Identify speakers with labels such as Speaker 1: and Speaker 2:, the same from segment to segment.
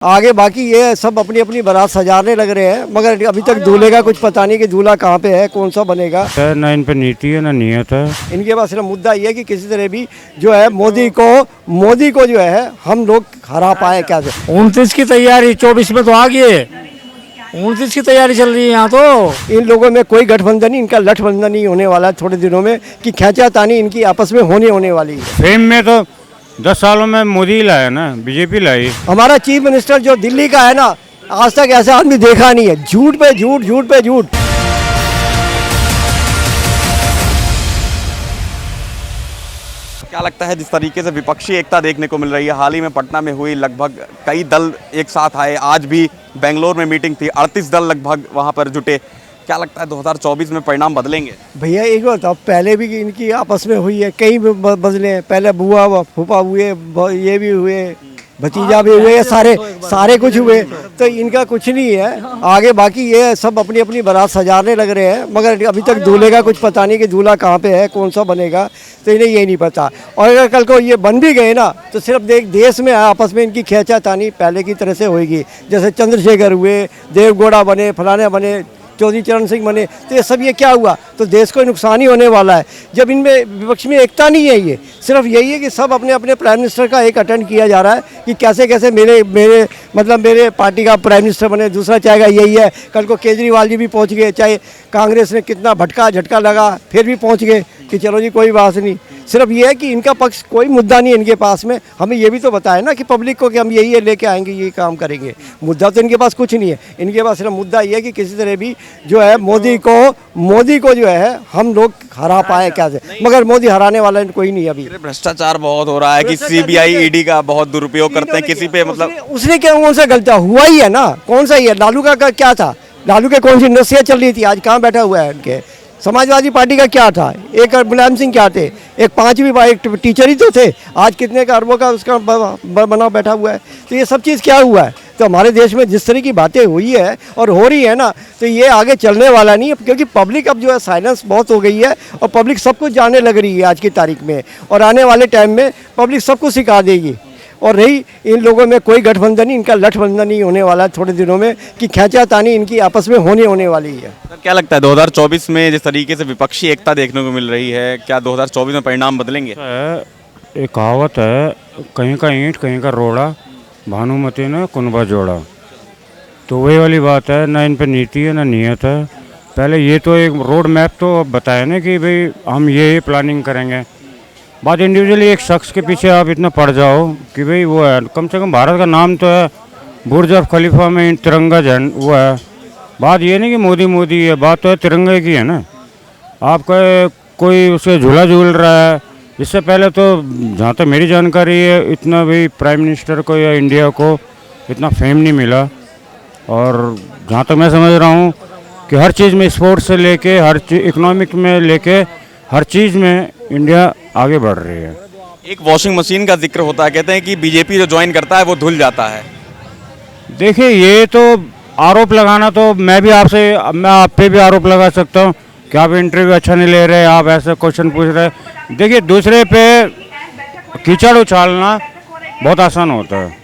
Speaker 1: आगे बाकी ये सब अपनी अपनी बारात सजाने लग रहे हैं, मगर अभी तक दूल्हे का कुछ पता नहीं कि दूल्हा कहाँ पे है, कौन सा बनेगा।
Speaker 2: ना इन पे नीति है ना नियत है।
Speaker 1: इनके पास सिर्फ मुद्दा ये है कि किसी तरह भी जो है मोदी को जो है हम लोग हरा पाए। क्या
Speaker 3: 29 की तैयारी, 24 में तो आ गई, 29 की तैयारी चल रही है यहाँ। तो
Speaker 1: इन लोगों में कोई गठबंधन नहीं, इनका लठबंधन नहीं होने वाला है थोड़े दिनों में, कि खींचातानी इनकी आपस में होने वाली है।
Speaker 2: फेम में तो 10 सालों में मोदी लाया ना, बीजेपी लाई।
Speaker 1: हमारा चीफ मिनिस्टर जो दिल्ली का है ना, आज तक ऐसा आदमी देखा नहीं है। झूठ पे झूठ, झूठ पे झूठ।
Speaker 4: क्या लगता है जिस तरीके से विपक्षी एकता देखने को मिल रही है, हाल ही में पटना में हुई, लगभग कई दल एक साथ आए, आज भी बेंगलोर में मीटिंग थी, 38 दल लगभग वहां पर जुटे, क्या लगता है 2024 में परिणाम बदलेंगे? भैया
Speaker 1: एक बात बताओ, पहले भी इनकी आपस में हुई है, कई बदले हैं। पहले बुआ फूफा हुए, ये भी हुए, भतीजा भी हुए, सारे कुछ हुए, तो इनका कुछ नहीं है। आगे बाकी ये सब अपनी अपनी बारात सजाने लग रहे हैं, मगर अभी तक दूल्हे का कुछ पता नहीं कि दूल्हा कहाँ पे है, कौन सा बनेगा, तो इन्हें ये नहीं पता। और अगर कल को ये बन भी गए ना, तो सिर्फ देश में आपस में इनकी खींचातानी पहले की तरह से होगी। जैसे चंद्रशेखर हुए, देवगौड़ा बने, फलाने बने, चौधरी चरण सिंह बने, तो ये सब ये क्या हुआ, तो देश को नुकसान ही होने वाला है। जब इनमें विपक्ष में एकता नहीं है, ये सिर्फ यही है कि सब अपने अपने प्राइम मिनिस्टर का एक अटेंड किया जा रहा है कि कैसे कैसे मेरे पार्टी का प्राइम मिनिस्टर बने, दूसरा चाहेगा यही है। कल को केजरीवाल जी भी पहुंच गए, चाहे कांग्रेस ने कितना झटका लगा, फिर भी पहुंच गए कि चलो जी कोई बात नहीं। सिर्फ ये है कि इनका पक्ष कोई मुद्दा नहीं है इनके पास में। हमें ये भी तो बताया ना कि पब्लिक को कि हम यही लेके आएंगे, यही काम करेंगे। मुद्दा तो इनके पास कुछ नहीं है। इनके पास सिर्फ मुद्दा ये है कि किसी तरह भी जो है मोदी को जो है हम लोग हरा पाए कैसे, मगर मोदी हराने वाला कोई नहीं है अभी।
Speaker 4: भ्रष्टाचार बहुत हो रहा है कि सीबीआई ईडी का बहुत दुरुपयोग करते हैं किसी पे, मतलब
Speaker 1: उसने क्या कौन सा गलत हुआ ही है ना, कौन सा ही है। लालू का क्या था, लालू के कौन सी नसीहत चल रही थी, आज कहाँ बैठा हुआ है। उनके समाजवादी पार्टी का क्या था, एक मुलायम सिंह क्या थे, एक 5वीं एक टीचर ही तो थे, आज कितने का अरबों का उसका बना बैठा हुआ है। तो ये सब चीज़ क्या हुआ है। तो हमारे देश में जिस तरह की बातें हुई है और हो रही है ना, तो ये आगे चलने वाला नहीं है, क्योंकि पब्लिक अब जो है साइलेंस बहुत हो गई है और पब्लिक सब कुछ जानने लग रही है आज की तारीख में, और आने वाले टाइम में पब्लिक सब कुछ सिखा देगी। और रही इन लोगों में कोई गठबंधन नहीं, इनका लठबंधन नहीं होने वाला है थोड़े दिनों में, कि खींचातानी इनकी आपस में होने वाली है।
Speaker 4: क्या लगता है 2024 में जिस तरीके से विपक्षी एकता देखने को मिल रही है, क्या 2024 में परिणाम बदलेंगे?
Speaker 2: एक कहावत है, कहीं का ईंट कहीं का रोड़ा, भानुमति ने कुनबा जोड़ा। तो वही वाली बात है, ना इन पे नीति है ना नियत है। पहले ये तो एक रोड मैप तो बताया ना कि भाई हम ये प्लानिंग करेंगे। बात इंडिविजुअली एक शख्स के पीछे आप इतना पड़ जाओ कि भाई वो है, कम से कम भारत का नाम तो है, बुर्ज खलीफा में तिरंगा झंडा वो है। बात ये नहीं कि मोदी है, बात तो है तिरंगे की है ना। आपका कोई उसे झूला झूल रहा है। इससे पहले तो जहाँ तक मेरी जानकारी है, इतना भी प्राइम मिनिस्टर को या इंडिया को इतना फेम नहीं मिला। और जहाँ तक मैं समझ रहा हूँ कि हर चीज़ में, स्पोर्ट्स से लेके हर इकोनॉमिक में लेके हर चीज़ में इंडिया आगे बढ़ रही है।
Speaker 4: एक वॉशिंग मशीन का जिक्र होता है, कहते हैं कि बीजेपी जो ज्वाइन करता है वो धुल जाता है।
Speaker 2: देखिए, ये तो आरोप लगाना, तो मैं आप पे भी आरोप लगा सकता हूँ कि आप इंटरव्यू अच्छा नहीं ले रहे, आप ऐसे क्वेश्चन पूछ रहे। देखिए, दूसरे पे कीचड़ उछालना बहुत आसान होता है।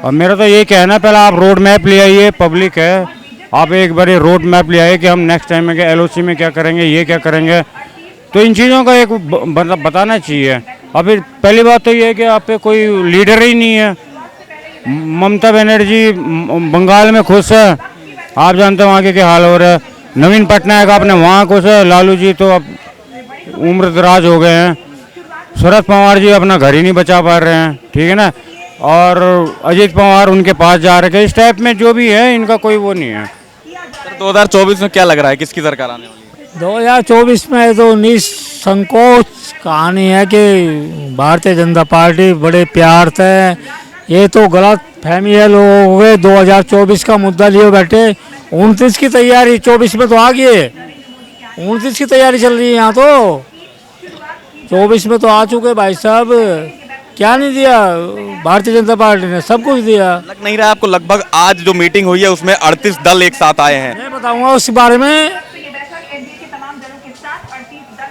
Speaker 2: और मेरा तो ये कहना, पहले आप रोड मैप ले आइए, पब्लिक है, आप एक बार रोड मैप ले आइए कि हम नेक्स्ट टाइम में LOC में क्या करेंगे, ये क्या करेंगे। तो इन चीज़ों का एक बताना चाहिए। अभी पहली बात तो ये है कि आप पे कोई लीडर ही नहीं है। ममता बनर्जी बंगाल में खुश है, आप जानते हैं वहाँ के क्या हाल हो रहा है। नवीन पटनायक आपने वहाँ खुश है, लालू जी तो अब उम्र दराज हो गए हैं। शरद पवार जी अपना घर ही नहीं बचा पा रहे हैं, ठीक है ना। और अजीत पवार उनके पास जा रहे हैं। इस टाइप में जो भी है, इनका कोई वो नहीं है।
Speaker 4: 2024 में क्या लग रहा है, किसकी सरकार आने वाली है?
Speaker 3: 2024 में तो निसंकोच कहानी है कि भारतीय जनता पार्टी बड़े प्यार से, ये तो गलत फहमी है लोगों को। 2024 का मुद्दा लिए बैठे, 29 की तैयारी, 24 में तो आ गई, 29 की तैयारी चल रही है यहाँ। तो 24 में तो आ चुके भाई साहब। क्या नहीं दिया भारतीय जनता पार्टी ने, सब कुछ दिया।
Speaker 4: लग नहीं रहा आपको, लगभग आज जो मीटिंग हुई है उसमें 38 दल एक साथ आए हैं।
Speaker 3: मैं बताऊंगा उस बारे में,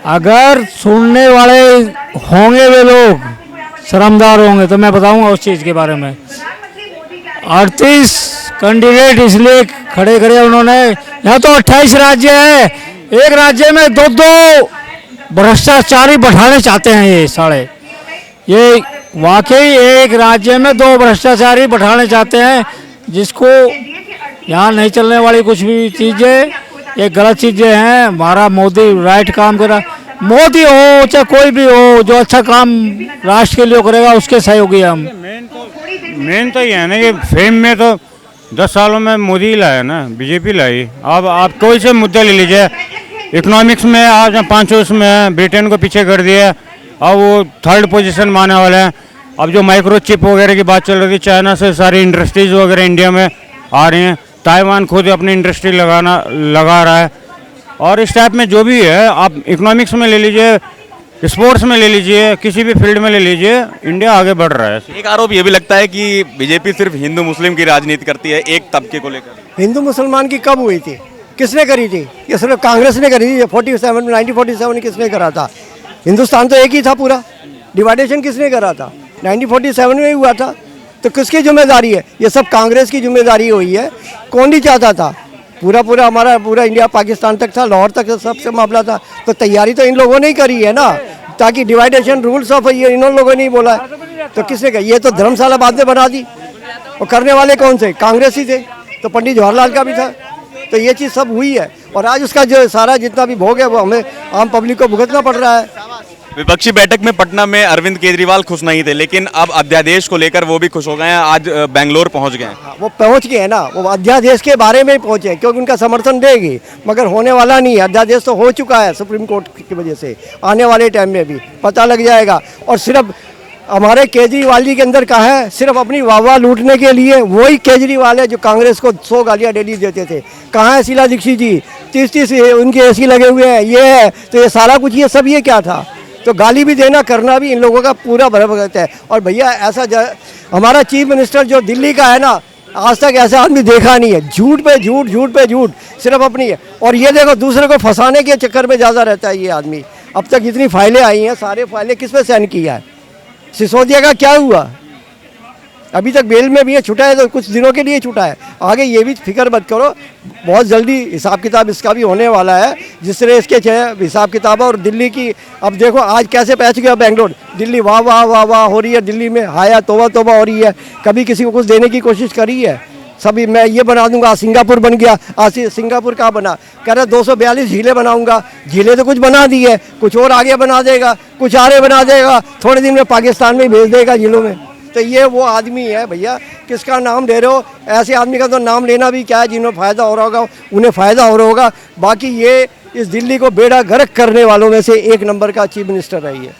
Speaker 3: अगर सुनने वाले होंगे वे लोग शर्मदार होंगे तो मैं बताऊंगा उस चीज़ के बारे में। 38 कैंडिडेट इसलिए खड़े करे उन्होंने, यहाँ तो 28 राज्य है, एक राज्य में दो भ्रष्टाचारी बैठाने चाहते हैं ये सारे। ये वाकई एक राज्य में 2 भ्रष्टाचारी बैठाने चाहते हैं, जिसको यहाँ नहीं चलने वाली कुछ भी चीज़ें, ये गलत चीज़ें हैं। हमारा मोदी राइट काम कर रहा, मोदी हो चाहे कोई भी हो, जो अच्छा काम राष्ट्र के लिए करेगा उसके सहयोगी हम।
Speaker 2: मेन तो ये है ना कि फेम में तो 10 सालों में मोदी ही लाया ना, बीजेपी लाई। अब आप कोई से मुद्दा ले लीजिए, इकोनॉमिक्स में आज 500 में ब्रिटेन को पीछे कर दिया, अब वो 3rd पोजीशन में आने वाला है। अब जो माइक्रो चिप वगैरह की बात चल रही थी, चाइना से सारी इंडस्ट्रीज वगैरह इंडिया में आ रही हैं, ताइवान खुद अपनी इंडस्ट्री लगा रहा है। और इस टाइप में जो भी है, आप इकोनॉमिक्स में ले लीजिए, स्पोर्ट्स में ले लीजिए, किसी भी फील्ड में ले लीजिए, इंडिया आगे बढ़ रहा है।
Speaker 4: एक आरोप ये भी लगता है कि बीजेपी सिर्फ हिंदू मुस्लिम की राजनीति करती है, एक तबके को लेकर।
Speaker 1: हिंदू मुसलमान की कब हुई थी, किसने करी थी? ये सिर्फ कांग्रेस ने करी थी। 1947 किसने करा था? हिंदुस्तान तो एक ही था पूरा, डिवाइडेशन किसने करा था? 1947 में ही हुआ था। तो किसकी जिम्मेदारी है? ये सब कांग्रेस की जिम्मेदारी हुई है। कौन नहीं चाहता था? पूरा हमारा पूरा इंडिया पाकिस्तान तक था, लाहौर तक सबसे मामला था। तो तैयारी तो इन लोगों ने ही करी है ना, ताकि डिवाइडेशन रूल्स ऑफ ये इन लोगों ने ही बोला है। तो किसने कहा? ये तो धर्मशाला बाद में बना दी, और करने वाले कौन से? कांग्रेस ही थे। तो पंडित जवाहरलाल का भी था। तो ये चीज़ सब हुई है, और आज उसका जो सारा जितना भी भोग है वो हमें आम पब्लिक को भुगतना पड़ रहा है।
Speaker 4: विपक्षी बैठक में पटना में अरविंद केजरीवाल खुश नहीं थे, लेकिन अब अध्यादेश को लेकर वो भी खुश हो गए हैं। आज बेंगलोर पहुंच गए हैं।
Speaker 1: वो पहुंच गए हैं ना, वो अध्यादेश के बारे में ही पहुंचे, क्योंकि उनका समर्थन देगी, मगर होने वाला नहीं है। अध्यादेश तो हो चुका है सुप्रीम कोर्ट की वजह से, आने वाले टाइम में भी पता लग जाएगा। और सिर्फ हमारे केजरीवाल जी के अंदर का है, सिर्फ अपनी वाहवाह लूटने के लिए वही केजरीवाल है जो कांग्रेस को 100 गालियाँ डेली देते थे। कहाँ है शीला दीक्षित जी? 30 उनके एसी लगे हुए हैं, ये है। तो ये सारा कुछ ये सब ये क्या था? तो गाली भी देना करना भी इन लोगों का पूरा भरभगत है। और भैया ऐसा हमारा चीफ मिनिस्टर जो दिल्ली का है ना, आज तक ऐसा आदमी देखा नहीं है। झूठ पे झूठ, झूठ पे झूठ, सिर्फ अपनी है। और ये देखो दूसरे को फंसाने के चक्कर में ज़्यादा रहता है ये आदमी। अब तक जितनी फाइलें आई हैं, सारे फाइलें किस पे साइन किया है? सिसोदिया का क्या हुआ? अभी तक बेल में भी है, छुटा है तो कुछ दिनों के लिए छुटा है। आगे ये भी फिक्र मत करो, बहुत जल्दी हिसाब किताब इसका भी होने वाला है। जिस तरह इसके हिसाब किताब है। और दिल्ली की अब देखो आज कैसे पहुंच गया बेंगलोर। दिल्ली वाह वाह वाह वाह हो रही है, दिल्ली में हाया तोबा तोबा हो रही है। कभी किसी को कुछ देने की कोशिश करी है? सभी मैं ये बना दूंगा, सिंगापुर बन गया। आज सिंगापुर का बना, कह रहा 242 झीलें बनाऊंगा। झीलें तो कुछ बना दी है, कुछ और आगे बना देगा, कुछ आगे बना देगा, थोड़े दिन में पाकिस्तान में भेज देगा झीलों में। तो ये वो आदमी है भैया, किसका नाम ले रहे हो? ऐसे आदमी का तो नाम लेना भी क्या है, जिन्हें फ़ायदा हो रहा होगा उन्हें फ़ायदा हो रहा होगा। बाकी ये इस दिल्ली को बेड़ा गर्क करने वालों में से एक नंबर का चीफ मिनिस्टर है ये।